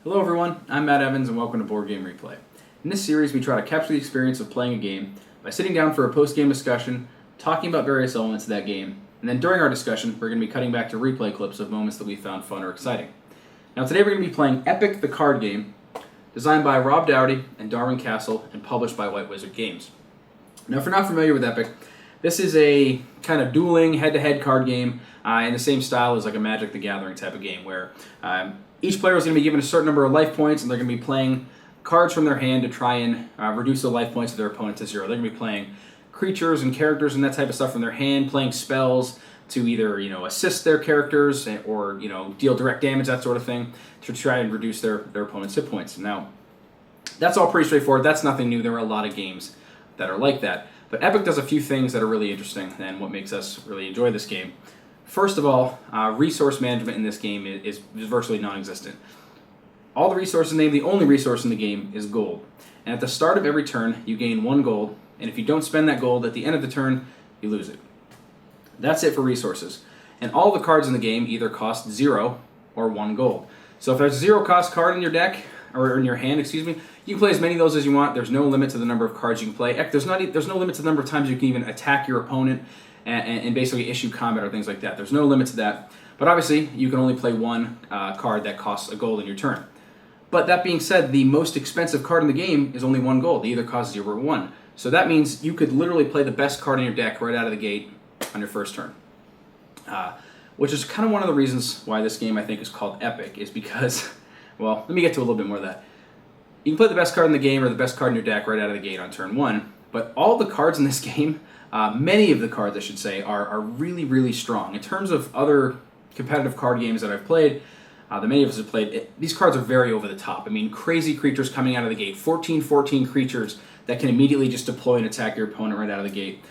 Hello everyone, I'm Matt Evans and welcome to Board Game Replay. In this series we try to capture the experience of playing a game by sitting down for a post-game discussion, talking about various elements of that game, and then during our discussion we're going to be cutting back to replay clips of moments that we found fun or exciting. Now today we're going to be playing Epic the Card Game, designed by Rob Dowdy and Darwin Castle and published by White Wizard Games. Now if you're not familiar with Epic, this is a kind of dueling head-to-head card game in the same style as like a Magic the Gathering type of game where each player is going to be given a certain number of life points and they're going to be playing cards from their hand to try and reduce the life points of their opponent to zero. They're going to be playing creatures and characters and that type of stuff from their hand, playing spells to either assist their characters or deal direct damage, that sort of thing, to try and reduce their opponent's hit points. Now, that's all pretty straightforward. That's nothing new. There are a lot of games that are like that. But Epic does a few things that are really interesting and what makes us really enjoy this game. First of all, resource management in this game is virtually non-existent. All the resources named, the only resource in the game is gold. And at the start of every turn, you gain 1 gold, and if you don't spend that gold at the end of the turn, you lose it. That's it for resources. And all the cards in the game either cost 0 or 1 gold. So if there's a 0 cost card in your deck, or in your hand, excuse me, you can play as many of those as you want. There's no limit to the number of cards you can play. Heck, there's no limit to the number of times you can even attack your opponent and basically issue combat or things like that. There's no limit to that. But obviously, you can only play 1 card that costs a gold in your turn. But that being said, the most expensive card in the game is only 1 gold. They either cost 0 or 1. So that means you could literally play the best card in your deck right out of the gate on your first turn. Which is kind of one of the reasons why this game, I think, is called Epic, is because, well, let me get to a little bit more of that. You can play the best card in the game or the best card in your deck right out of the gate on turn 1, but all the cards in this game, many of the cards, I should say, are really, really strong. In terms of other competitive card games that I've played, that many of us have played, these cards are very over the top. I mean, crazy creatures coming out of the gate, 14 creatures that can immediately just deploy and attack your opponent right out of the gate.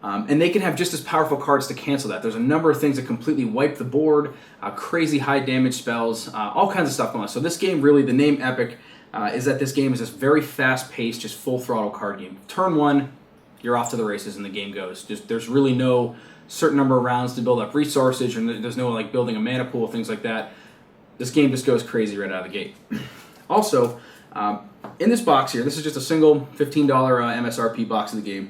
And they can have just as powerful cards to cancel that. There's a number of things that completely wipe the board, crazy high damage spells, all kinds of stuff going on. So this game, really, the name Epic, is that this game is this very fast-paced, just full-throttle card game. Turn 1, you're off to the races and the game goes. There's really no certain number of rounds to build up resources, and there's no like building a mana pool, things like that. This game just goes crazy right out of the gate. Also, in this box here, this is just a single $15 MSRP box of the game.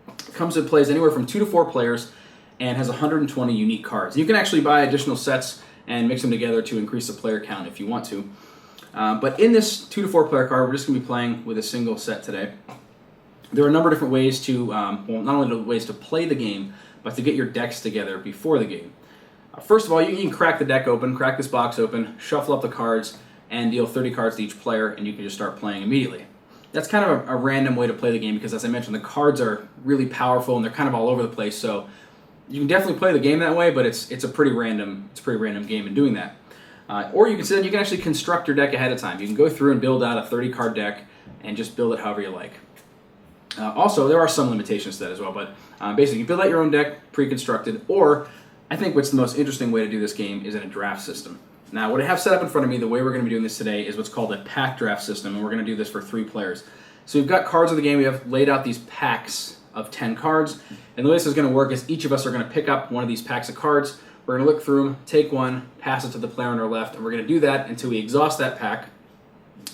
It comes and plays anywhere from 2 to 4 players and has 120 unique cards. You can actually buy additional sets and mix them together to increase the player count if you want to. But in this 2 to 4 player card, we're just going to be playing with a single set today. There are a number of different ways to, well, not only ways to play the game, but to get your decks together before the game. First of all, you can crack the deck open, crack this box open, shuffle up the cards, and deal 30 cards to each player, and you can just start playing immediately. That's kind of a random way to play the game because, as I mentioned, the cards are really powerful and they're kind of all over the place. So you can definitely play the game that way, but it's a pretty random game in doing that. Or you can actually construct your deck ahead of time. You can go through and build out a 30-card deck and just build it however you like. Also, there are some limitations to that as well, but basically you build out your own deck pre-constructed, or I think what's the most interesting way to do this game is in a draft system. Now, what I have set up in front of me, the way we're going to be doing this today, is what's called a pack draft system, and we're going to do this for 3 players. So we've got cards of the game. We have laid out these packs of 10 cards, and the way this is going to work is each of us are going to pick up one of these packs of cards. We're going to look through them, take one, pass it to the player on our left, and we're going to do that until we exhaust that pack.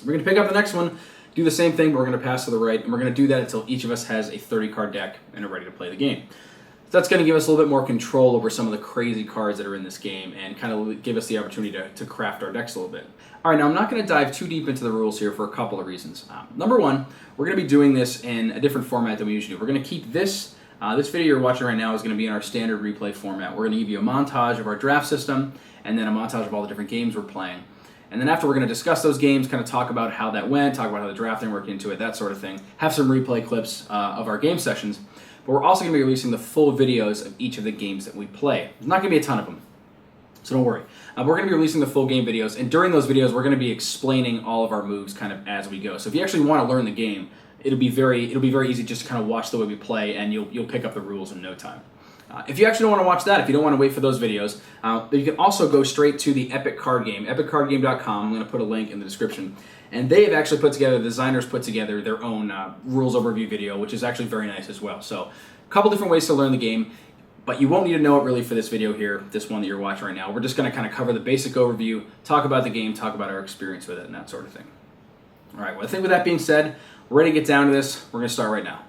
We're going to pick up the next one, do the same thing, but we're going to pass to the right, and we're going to do that until each of us has a 30-card deck and are ready to play the game. So that's going to give us a little bit more control over some of the crazy cards that are in this game and kind of give us the opportunity to craft our decks a little bit. All right, now I'm not going to dive too deep into the rules here for a couple of reasons. Number one, we're going to be doing this in a different format than we usually do. We're going to keep this video you're watching right now is going to be in our standard replay format. We're going to give you a montage of our draft system and then a montage of all the different games we're playing. And then after, we're going to discuss those games, kind of talk about how that went, talk about how the drafting worked into it, that sort of thing. Have some replay clips of our game sessions. But we're also going to be releasing the full videos of each of the games that we play. There's not going to be a ton of them, so don't worry. We're going to be releasing the full game videos, and during those videos, we're going to be explaining all of our moves kind of as we go. So if you actually want to learn the game, it'll be very easy just to kind of watch the way we play, and you'll pick up the rules in no time. If you actually don't want to watch that, if you don't want to wait for those videos, you can also go straight to the Epic Card Game, epiccardgame.com. I'm going to put a link in the description. And they have actually the designers put together their own rules overview video, which is actually very nice as well. So a couple different ways to learn the game. But you won't need to know it really for this video here, this one that you're watching right now. We're just going to kind of cover the basic overview, talk about the game, talk about our experience with it, and that sort of thing. All right, well, I think with that being said, we're ready to get down to this. We're going to start right now.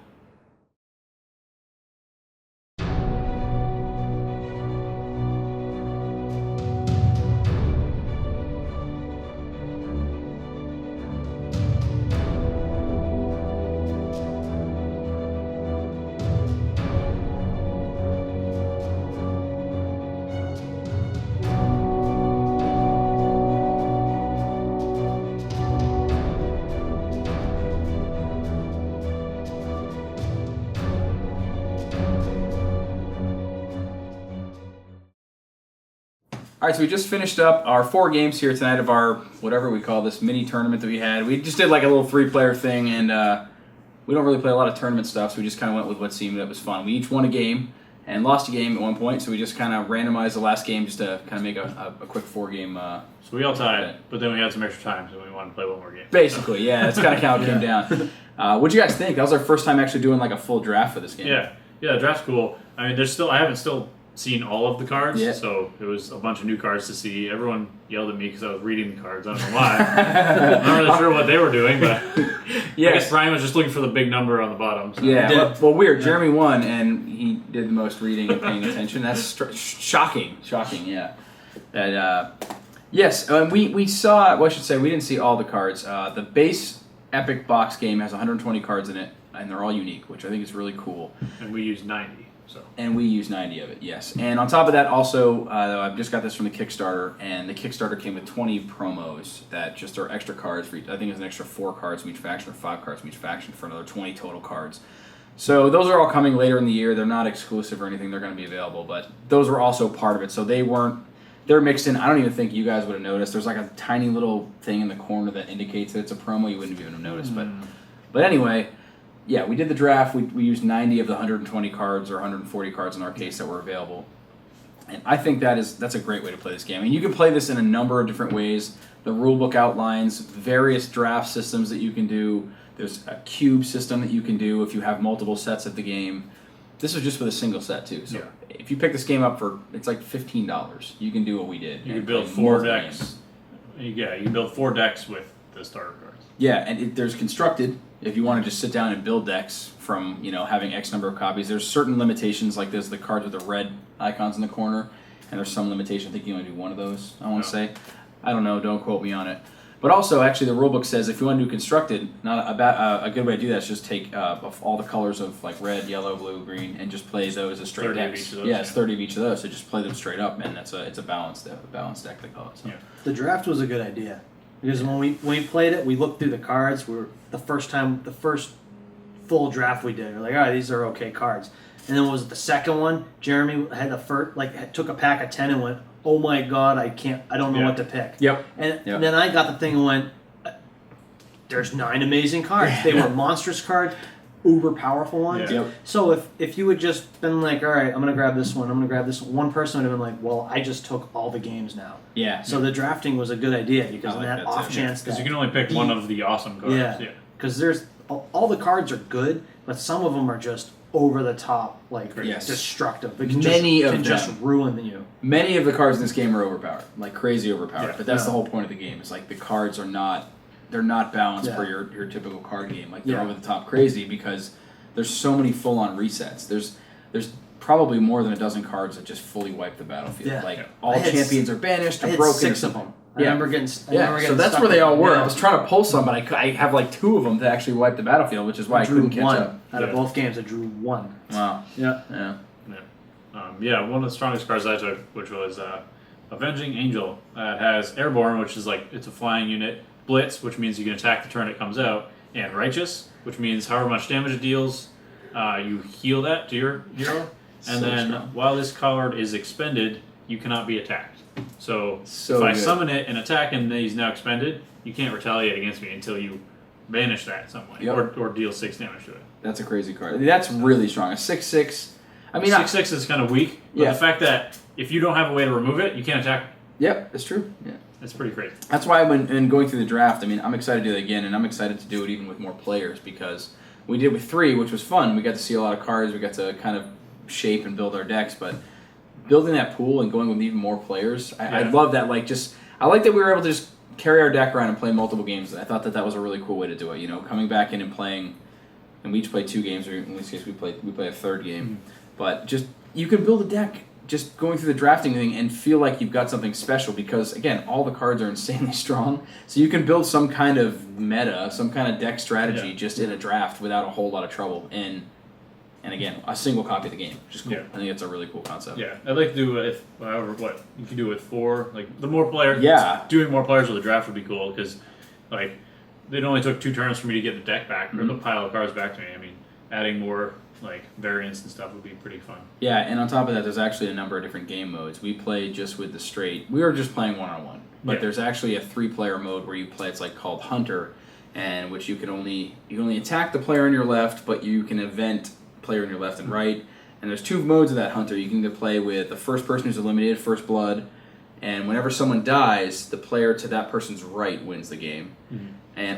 All right, so we just finished up our 4 games here tonight of our, whatever we call this, mini tournament that we had. We just did like a little 3-player thing, and we don't really play a lot of tournament stuff, so we just kind of went with what seemed that was fun. We each won a game and lost a game at one point, so we just kind of randomized the last game just to kind of make a quick 4-game. So we all tied, but then we had some extra time, so we wanted to play one more game. Basically, yeah, that's kind of how it came down. What'd you guys think? That was our first time actually doing like a full draft for this game. Yeah, the draft's cool. I mean, I haven't still seen all of the cards, so it was a bunch of new cards to see. Everyone yelled at me because I was reading the cards. I don't know why. I'm not really sure what they were doing, but I guess Brian was just looking for the big number on the bottom. So. Yeah, well, weird. Jeremy won, and he did the most reading and paying attention. That's shocking, yeah. And yes, we saw, well, I should say, we didn't see all the cards. The base Epic box game has 120 cards in it, and they're all unique, which I think is really cool. And we used 90. And we use 90 of it, yes. And on top of that, also, I've just got this from the Kickstarter, and the Kickstarter came with 20 promos that just are extra cards for each. I think it's an extra 4 cards from each faction or 5 cards from each faction for another 20 total cards. So those are all coming later in the year. They're not exclusive or anything. They're going to be available, but those are also part of it. So they're mixed in. I don't even think you guys would have noticed. There's like a tiny little thing in the corner that indicates that it's a promo. You wouldn't even have noticed. But anyway, yeah, we did the draft. We used 90 of the 120 cards, or 140 cards in our case, that were available. And I think that's a great way to play this game. I mean, you can play this in a number of different ways. The rulebook outlines various draft systems that you can do. There's a cube system that you can do if you have multiple sets of the game. This is just with a single set, too. So if you pick this game up it's like $15. You can do what we did. You can build 4 decks. Yeah, you can build 4 decks with the starter cards. Yeah, and there's constructed. If you want to just sit down and build decks from, having X number of copies, there's certain limitations, like there's the cards with the red icons in the corner, and there's some limitation. I think you only do 1 of those, I want to say. I don't know, don't quote me on it. But also, actually, the rulebook says if you want to do constructed, a good way to do that is just take all the colors of like red, yellow, blue, green, and just play those as straight decks. It's 30 of each of those, so just play them straight up, and it's a balanced deck, they call it. So. Yeah. The draft was a good idea. Because when we played it, we looked through the cards. The first full draft we did, we're like, all right, these are okay cards. And then was it the second one? Jeremy had took a pack of 10 and went, oh my god, I don't know what to pick. Yep. And then I got the thing and went, there's 9 amazing cards. They were monstrous cards, uber powerful ones. Yep. So if you had just been like, all right, I'm gonna grab this one, one person would have been like, well, I just took all the games now. Yeah. So the drafting was a good idea because in that off chance because you can only pick one of the awesome cards. Yeah. Because there's all the cards are good, but some of them are just over the top, like destructive. They can just ruin you. Many of the cards in this game are overpowered, like crazy overpowered. But that's the whole point of the game. Is like the cards are not. They're not balanced for your typical card game. Like they're over the top crazy because there's so many full on resets. There's probably more than a dozen cards that just fully wipe the battlefield. Yeah. Like all champions are banished or I had broken. 6 of them. I remember getting so that's where they all were. I was trying to pull some, but I have like 2 of them to actually wipe the battlefield, which is why I couldn't catch up. Out of both games, I drew 1. Wow. Yeah. One of the strongest cards I took, which was Avenging Angel. It has Airborne, which is like it's a flying unit. Blitz, which means you can attack the turn it comes out. And Righteous, which means however much damage it deals, you heal that to your hero. And then while this card is expended, you cannot be attacked. So if I summon it and attack and he's now expended, you can't retaliate against me until you banish that some way or deal 6 damage to it. That's a crazy card. That's really strong. A 6/6. I mean, 6/6 is kind of weak. But the fact that if you don't have a way to remove it, you can't attack. Yep, it's true. Yeah, it's pretty crazy. That's why when going through the draft, I mean, I'm excited to do it again, and I'm excited to do it even with more players because we did with 3, which was fun. We got to see a lot of cards. We got to kind of shape and build our decks, but building that pool and going with even more players, I love that. Like, I like that we were able to just carry our deck around and play multiple games. I thought that was a really cool way to do it. You know, coming back in and playing, and we each play 2 games, or in this case we play a third game. But just you can build a deck just going through the drafting thing and feel like you've got something special because again, all the cards are insanely strong. So you can build some kind of meta, some kind of deck strategy just in a draft without a whole lot of trouble. And again, a single copy of the game, which is cool. I think it's a really cool concept. Yeah, I'd like to do it what you can do with 4. Like the more players, doing more players with the draft would be cool because like it only took 2 turns for me to get the deck back or the pile of cards back to me. I mean, adding more like variants and stuff would be pretty fun. Yeah, and on top of that, there's actually a number of different game modes. We played just with the straight. We were just playing 1-on-1, but there's actually a 3-player mode where you play. It's like called Hunter, and which you can only attack the player on your left, but you can event player on your left and right. And there's 2 modes of that Hunter. You can either play with the first person who's eliminated, first blood, and whenever someone dies, the player to that person's right wins the game.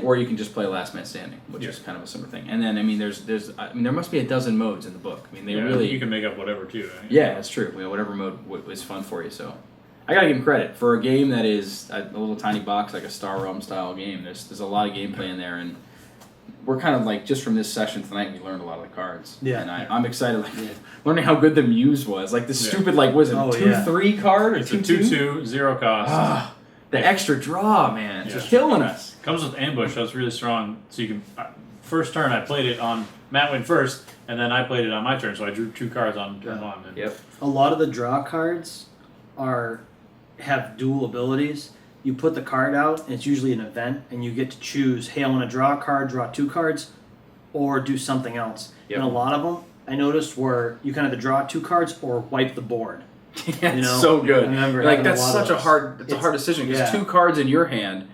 Or you can just play last man standing, which is kind of a similar thing. And then I mean, there must be a dozen modes in the book. I mean, you can make up whatever too. Right? Yeah, that's true. You know, whatever mode was fun for you. So I gotta give him credit for a game that is a little tiny box, like a Star Realm style game. There's a lot of gameplay in there, and we're kind of like just from this session tonight, we learned a lot of the cards. Yeah, and I'm excited, like learning how good the Muse was. Like the stupid, like was it 2/3 card or it's 2/2 0 cost. The extra draw, man, it's killing us. Comes with ambush, so it's really strong. So you can first turn I played it on Matt went first, and then I played it on my turn. So I drew 2 cards on turn 1. And a lot of the draw cards have dual abilities. You put the card out, and it's usually an event, and you get to choose, hey, I want to draw a card, draw 2 cards, or do something else. And a lot of them, I noticed, were you kind of draw 2 cards or wipe the board. It's so good. Like that's such a hard decision because 2 cards in your hand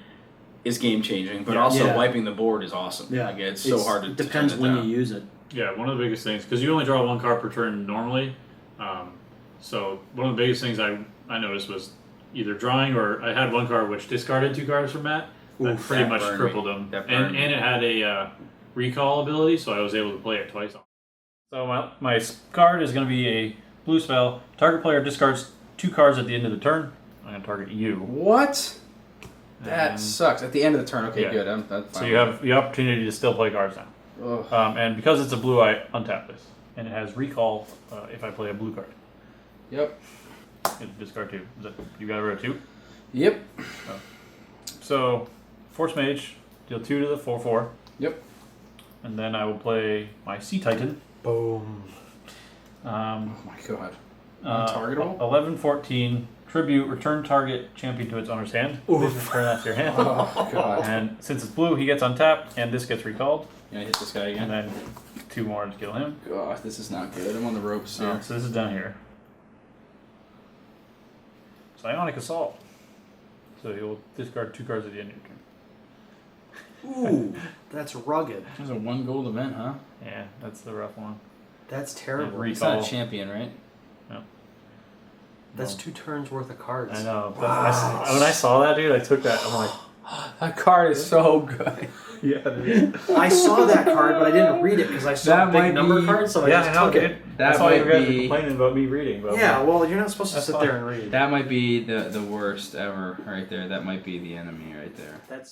is game changing, but also wiping the board is awesome. Yeah, like, it's so hard to. Depends when you use it. Yeah, one of the biggest things because you only draw 1 card per turn normally. So one of the biggest things I noticed was either drawing or I had 1 card which discarded 2 cards from Matt. That pretty much crippled him, and it had a recall ability, so I was able to play it twice. So my card is going to be a blue spell. Target player discards 2 cards at the end of the turn. I'm going to target you. What? That sucks. At the end of the turn. Okay, good. That's fine. So you have the opportunity to still play cards now. And because it's a blue, I untap this. And it has recall if I play a blue card. Yep. Discard 2. You got rid of 2? Yep. So, Force Mage, deal 2 to the 4/4. Yep. And then I will play my Sea Titan. Boom. Oh my god. Untargetable? 11/14. Tribute, return target champion to its owner's hand. Return that to your hand. Oh god. And since it's blue, he gets untapped, and this gets recalled. Yeah, hit this guy again. And then 2 more to kill him. Gosh, this is not good. I'm on the ropes here. So this is down here. Psionic Assault. So you'll discard 2 cards at the end of your turn. Ooh, that's rugged. There's a 1 gold event, huh? Yeah, that's the rough one. That's terrible. It's not a champion, right? No. That's 2 turns worth of cards. I know. Wow. When I saw that, dude, I took that. I'm like, that card is so good. Yeah, it is. I saw that card, but I didn't read it because I saw big number cards, so I just took it. That's why you guys are complaining about me reading. But well, you're not supposed to sit there and read. That might be the worst ever right there. That might be the enemy right there.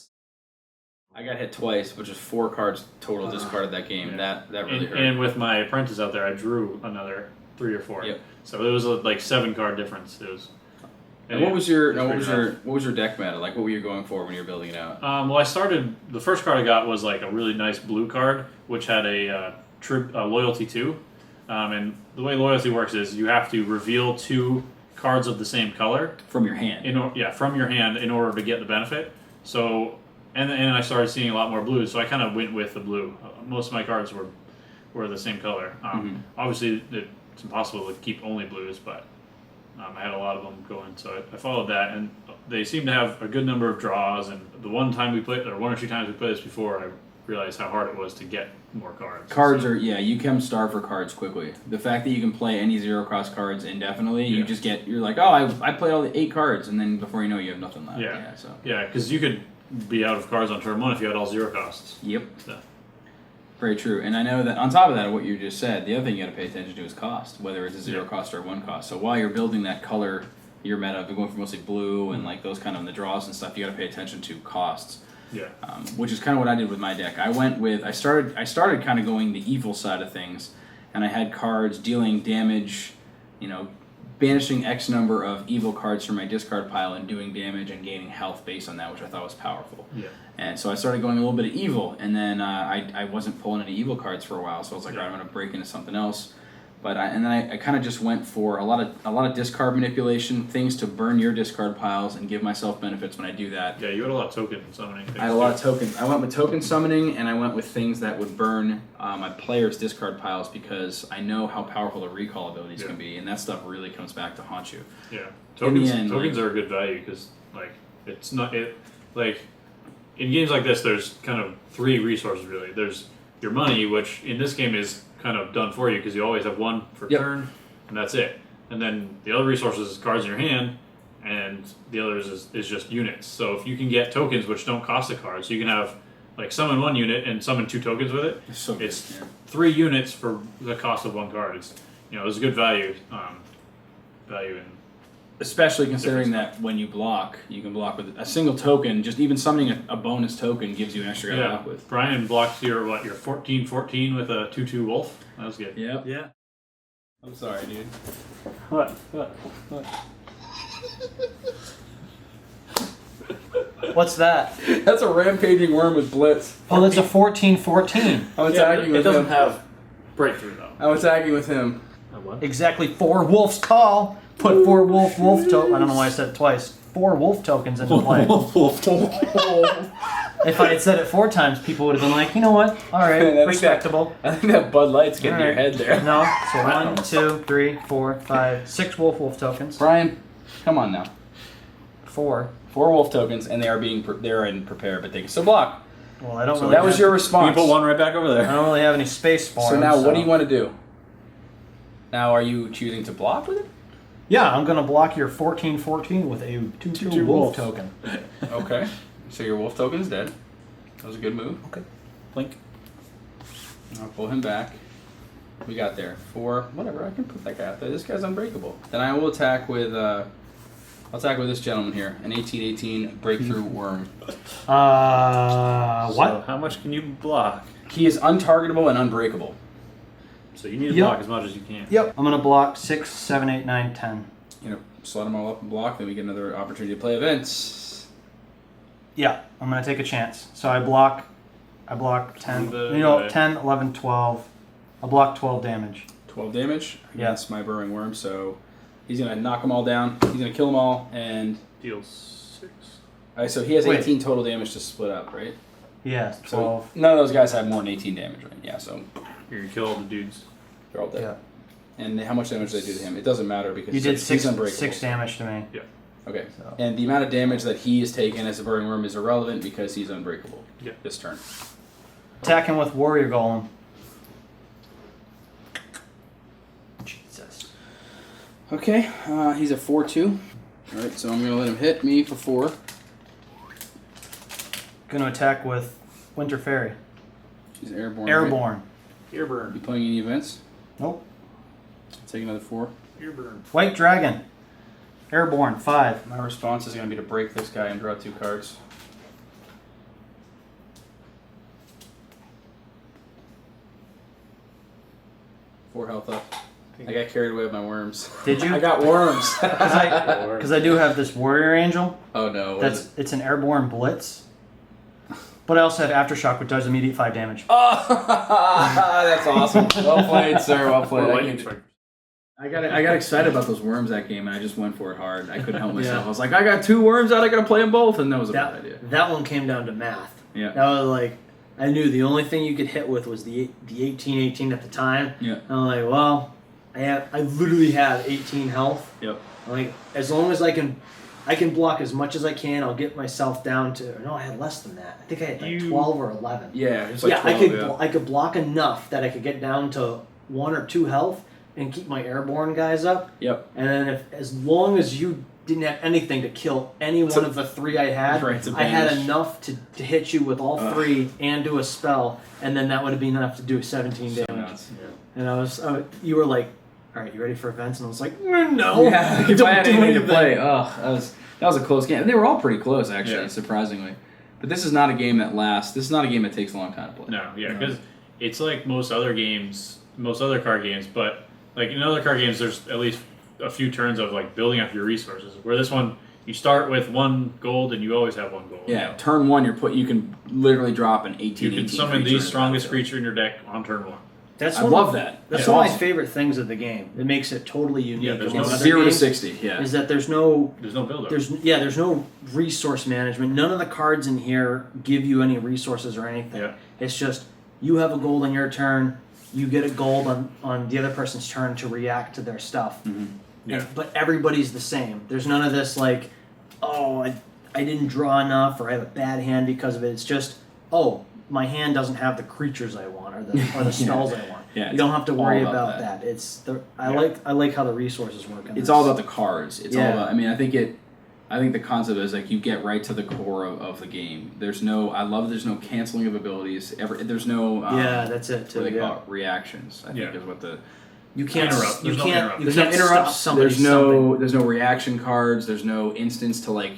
I got hit twice, which is 4 cards total discarded that game. Yeah. That really hurt. And with my apprentice out there, I drew another 3 or 4. Yep. So it was like 7 card difference. It was. And what was your deck meta? Like, what were you going for when you were building it out? Well, I started. The first card I got was like a really nice blue card, which had a loyalty 2. And the way loyalty works is you have to reveal 2 cards of the same color from your hand. From your hand in order to get the benefit. So, and I started seeing a lot more blues, so I kind of went with the blue. Most of my cards were the same color. Obviously, it's impossible to keep only blues, but I had a lot of them going, so I followed that, and they seem to have a good number of draws. And the 1 or 2 times we played this before, I realized how hard it was to get more cards. You can starve for cards quickly. The fact that you can play any 0-cost cards indefinitely, you're like, oh, I played all the 8 cards, and then before you know, you have nothing left. Yeah, because you could be out of cards on turn 1 if you had all 0 costs. Yep. Very true. And I know that on top of that, what you just said, the other thing you got to pay attention to is cost, whether it's a 0 cost or a 1 cost. So while you're building that color, your meta, going for mostly blue and like those kind of the draws and stuff, you got to pay attention to costs. Yeah. Which is kind of what I did with my deck. I started kind of going the evil side of things, and I had cards dealing damage, banishing X number of evil cards from my discard pile and doing damage and gaining health based on that, which I thought was powerful. Yeah. And so I started going a little bit of evil, and then I wasn't pulling any evil cards for a while, so I was like, all right, I'm going to break into something else. But then I kind of just went for a lot of discard manipulation, things to burn your discard piles and give myself benefits when I do that. Yeah, you had a lot of token summoning things. I had a lot of tokens. I went with token summoning, and I went with things that would burn my players' discard piles because I know how powerful the recall abilities can be, and that stuff really comes back to haunt you. Yeah, In tokens. the end, Tokens are a good value because it's not in games like this. There's kind of 3 resources really. There's your money, which in this game is kind of done for you because you always have 1 for turn, and that's it. And then the other resources is cards in your hand, and the others is just units. So if you can get tokens which don't cost a card, so you can have summon 1 unit and summon 2 tokens with it. It's 3 units for the cost of 1 card. It's a good value. Value in. Especially considering that when you block, you can block with a single token. Just even summoning a bonus token gives you an extra guy to block with. Brian blocked your 14/14 with a 2/2 wolf. That was good. Yep. Yeah. I'm sorry, dude. What? What's that? That's a rampaging worm with blitz. Oh, that's a 14/14. I'm attacking with it doesn't him. have breakthrough though. I'm attacking with him. What? Exactly 4 wolf's call. Put 4 wolf tokens. I don't know why I said it twice. 4 wolf tokens into play. If I had said it 4 times, people would have been like, you know what? All right, respectable. I think that Bud Light's getting to your head there. No, so 1, 2, 3, 4, 5, 6 wolf tokens. Brian, come on now. 4. 4 wolf tokens, and they're in prepare, but they can still block. Well, I don't. So really that was have, your response. You put 1 right back over I there. don't really have any space for So him, now, what do you want to do? Now, are you choosing to block with it? Yeah, I'm gonna block your 14/14 with a 2/2 wolf token. Okay. So your wolf token's dead. That was a good move. Okay. Blink. I'll pull him back. We got there. 4. Whatever. I can put that guy out there. This guy's unbreakable. Then I will attack with. I'll attack with this gentleman here. An 18/18 breakthrough worm. What? So how much can you block? He is untargetable and unbreakable. So you need to block as much as you can. Yep. I'm gonna block 6, 7, 8, 9, 10. Slot them all up and block. Then we get another opportunity to play events. Yeah, I'm gonna take a chance. So I block 10. 10, 11, 12. I block 12 damage. 12 damage against my burrowing worm. So he's gonna knock them all down. He's gonna kill them all and Deals 6. so he has 18 total damage to split up, right? Yeah, 12. So none of those guys have more than 18 damage, right? Yeah, so You're gonna kill all the dudes. they're all dead. Yeah. And how much damage did they do to him? It doesn't matter because You did he's 6 unbreakable. damage to me. Yeah. Okay. So. And the amount of damage that he has taken as a burrowing worm is irrelevant because he's unbreakable. Yeah. This turn. Attacking with warrior golem. Jesus. Okay. He's a 4/2. All right. So I'm gonna let him hit me for 4. Gonna attack with winter fairy. He's airborne. Airborne. Right? Earburn. You playing any events? Nope. Take another 4. Earburn. White dragon. Airborne. 5. My response is gonna be to break this guy and draw 2 cards. Four health up. I got carried away with my worms. Did you? I got worms. Because I do have this warrior angel. Oh no. It's an airborne blitz. But I also have aftershock, which does immediate 5 damage. Oh, that's awesome. Well played, sir. Well played. I got excited about those worms that game, and I just went for it hard. I couldn't help myself. Yeah. I was like, I got 2 worms out. I got to play them both, and that was a bad idea. That one came down to math. Yeah. That was like, I knew the only thing you could hit with was the 18/18 at the time. Yeah. And I'm like, well, I literally have 18 health. Yep. I'm like, as long as I can block as much as I can. I'll get myself down to. No, I had less than that. I think I had like 12 or 11. Yeah, it's like yeah, 12, I could block enough that I could get down to 1 or 2 health and keep my airborne guys up. Yep. And then as long as you didn't have anything to kill any one of the 3 I had. I had enough to hit you with all 3 and do a spell, and then that would have been enough to do 17 damage. And you were like, all right, you ready for events? And I was like, no. Yeah, if I had anybody to play, that was a close game. And they were all pretty close, actually, surprisingly. But this is not a game that lasts. This is not a game that takes a long time to play. No, because it's like most other card games, but like in other card games, there's at least a few turns of like building up your resources. Where this one, you start with 1 gold and you always have 1 gold. Yeah, turn 1, you can literally drop an 18. You can summon the strongest creature in your deck on turn 1. I love that. That's one of my favorite things of the game. It makes it totally unique. Yeah, there's from no other 0 to games, 60. Yeah, is that there's no build-up. There's no resource management. None of the cards in here give you any resources or anything. Yeah. It's just you have a gold on your turn. You get a gold on the other person's turn to react to their stuff. Mm-hmm. Yeah. But everybody's the same. There's none of this like, oh, I didn't draw enough or I have a bad hand because of it. It's just, oh, my hand doesn't have the creatures I want or the spells I want. Yeah, you don't have to worry about that. that. It's I like how the resources work. It's all about the cards. It's all about. I mean, I think the concept is like you get right to the core of the game. There's no canceling of abilities. There's no that's it too. What they call it, reactions. I think is what the you can't interrupt. You can't interrupt. stop somebody. There's no reaction cards. There's no instance to like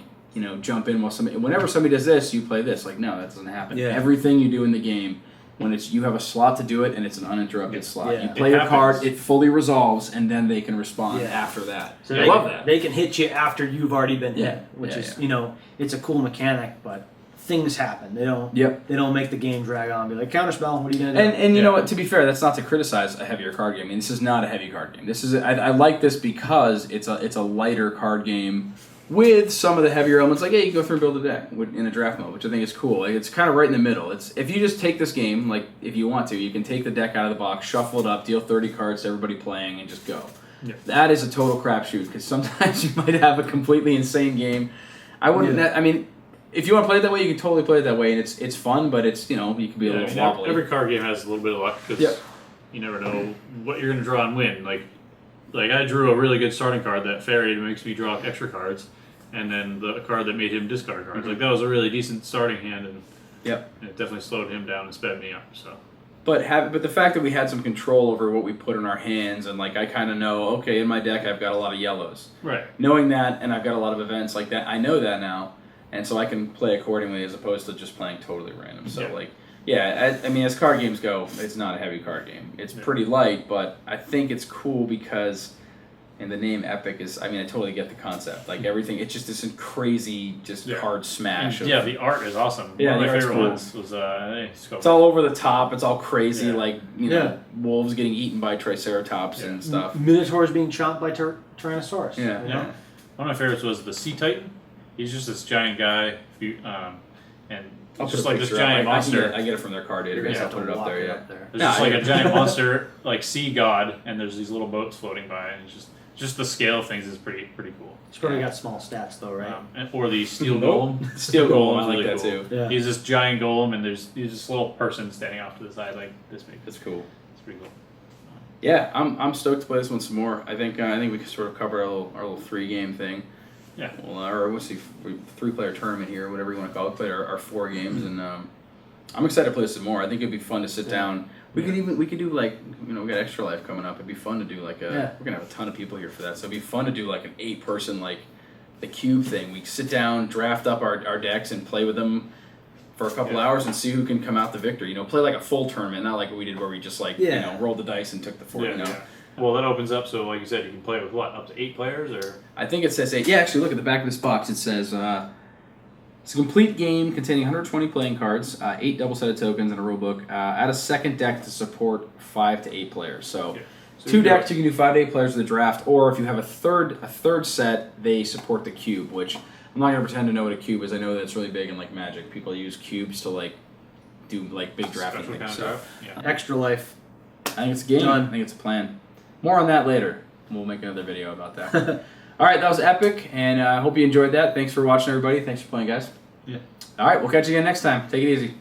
jump in while somebody. Whenever somebody does this, you play this. Like no, that doesn't happen. Yeah. Everything you do in the game. When you have a slot to do it, and it's an uninterrupted slot. Yeah. You play your card, it fully resolves, and then they can respond Yeah. after that. So I love that. They can hit you after you've already been Yeah. hit, which Yeah, is it's a cool mechanic, but things happen. They don't. Yep. They don't make the game drag on. Be like counterspell. What are you gonna do? And you know what? To be fair, that's not to criticize a heavier card game. I mean, this is not a heavy card game. This is I like this because it's a lighter card game with some of the heavier elements. Like, hey, you go through and build a deck in a draft mode, which I think is cool. Like, it's kind of right in the middle. It's if you just take this game, like if you want to, you can take the deck out of the box, shuffle it up, deal 30 cards to everybody playing, and just go. Yeah. That is a total crapshoot because sometimes you might have a completely insane game. I wouldn't. I mean, if you want to play it that way, you can totally play it that way, and it's fun, but it's you can be a little wobbly. Every card game has a little bit of luck because you never know what you're going to draw and win. Like I drew a really good starting card that fairy makes me draw extra cards, and then the card that made him discard cards. Mm-hmm. Like that was a really decent starting hand, and Yep. it definitely slowed him down and sped me up. So. But the fact that we had some control over what we put in our hands, and like I kind of know, okay, in my deck I've got a lot of yellows. Right. Knowing that, and I've got a lot of events like that, I know that now, and so I can play accordingly as opposed to just playing totally random. So I mean, as card games go, it's not a heavy card game. It's pretty light, but I think it's cool because. And the name Epic is, I mean, I totally get the concept. Like everything, it's just this crazy, card smash. And, the art is awesome. Yeah, one of my art's favorite cool. ones was it's all over the top. It's all crazy, Yeah. like wolves getting eaten by triceratops and stuff. Minotaurs being chomped by Tyrannosaurus. Yeah. You know? One of my favorites was the Sea Titan. He's just this giant guy, and I'll it's just put a like this picture up. giant monster. I get it from their card database. I'll put it up there. Yeah. There's just like a giant monster, like sea god, and there's these little boats floating by, and it's just the scale of things is pretty cool. It's probably got small stats though, right? Or the steel golem. Steel golem, I like really that cool. too. Yeah. He's this giant golem, and he's this little person standing off to the side like this big. That's cool. It's pretty cool. Yeah, I'm stoked to play this one some more. I think we can sort of cover our little 3-game thing. Yeah. Well, or we'll see, 3-player tournament here, whatever you want to call it. Play our 4 games, and I'm excited to play some more. I think it'd be fun to sit down. We could do like we got Extra Life coming up. It'd be fun to do like we're gonna have a ton of people here for that, so it'd be fun to do like an 8-person like the cube thing. We sit down, draft up our decks, and play with them for a couple hours and see who can come out the victor. Play like a full tournament, not like what we did where we just like rolled the dice and took the 4. Well, that opens up, so like you said, you can play with what, up to 8 players, or? I think it says 8. Yeah, actually, look at the back of this box. It says it's a complete game containing 120 playing cards, 8 double-sided tokens, and a rulebook. Add a second deck to support 5 to 8 players. So 2 decks, you can do 5 to 8 players with the draft, or if you have a third set, they support the cube, which I'm not going to pretend to know what a cube is. I know that it's really big in like Magic. People use cubes to like do like big drafting Special things. kind of So draft? Extra Life. I think it's a game. Done. I think it's a plan. More on that later. We'll make another video about that. All right, that was epic, and I hope you enjoyed that. Thanks for watching, everybody. Thanks for playing, guys. Yeah. All right, we'll catch you again next time. Take it easy.